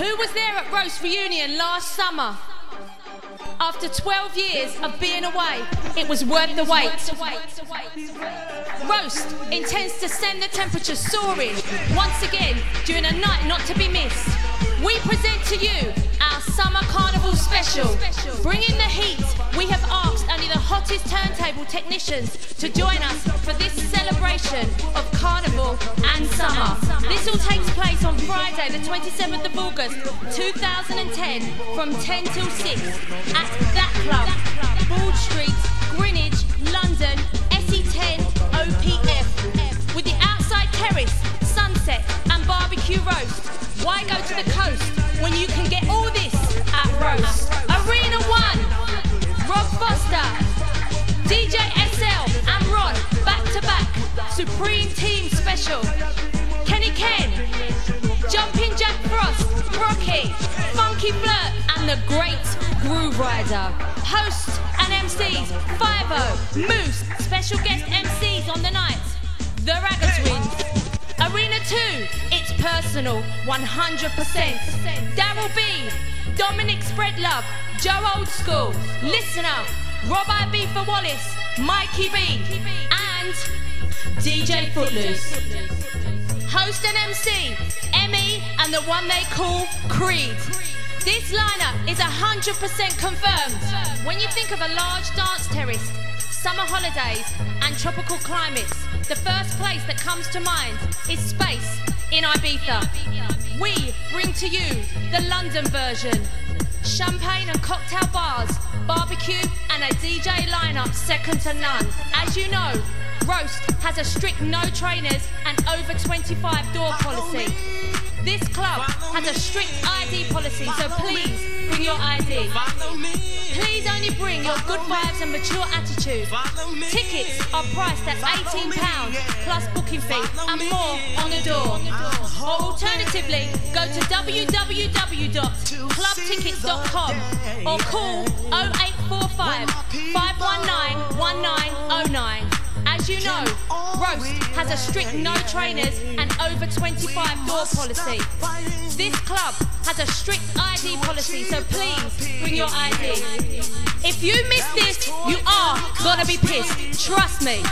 Who was there at Roast Reunion last summer? After 12 years of being away, it was worth the wait. Roast intends to send the temperature soaring once again during a night not to be missed. We present to you our Summer Carnival special. Bringing the heat, we have asked only the hottest turntable technicians to join us for this celebration of Carnival and summer. This all takes place on Friday the 27th of August 2010 from 10 till 6 at That Club, Broad Street, Greenwich, London, SE10 OPF. With the outside terrace, sunset and barbecue roast. Why go to the coast when you can get all this at Roast? Arena 1, Rob Foster, DJ SL and Ron back to back. Supreme Team Special. Kenny Ken, Jumping Jack Frost, Rocky, Funky Flirt and the Great Groove Rider. Hosts and MCs, 5-0, Moose, special guest MCs on the night, The Raggers Twins. Arena 2, it's personal, 100%. Daryl B, Dominic Spreadlove, Joe Old School, Listener, Rob I.B. for Wallace, Mikey B, and DJ Footloose. Host and MC, Emmy and the one they call Creed. This lineup is 100% confirmed. When you think of a large dance terrace, summer holidays and tropical climates, the first place that comes to mind is Space in Ibiza. We bring to you the London version. Champagne and cocktail bars, barbecue and a DJ lineup second to none. As you know, Roast has a strict no trainers and over 25 door policy. This club has a strict ID policy, so please bring your ID. Please only bring your good vibes and mature attitude. Tickets are priced at £18 plus booking fee and more on the door. Or alternatively, go to www.clubtickets.com or call 0845 519 1909. As you know, Roast has a strict no trainers and over 25 door policy. This club has a strict ID policy, so please bring your ID. If you miss this, you are gonna be pissed. Trust me.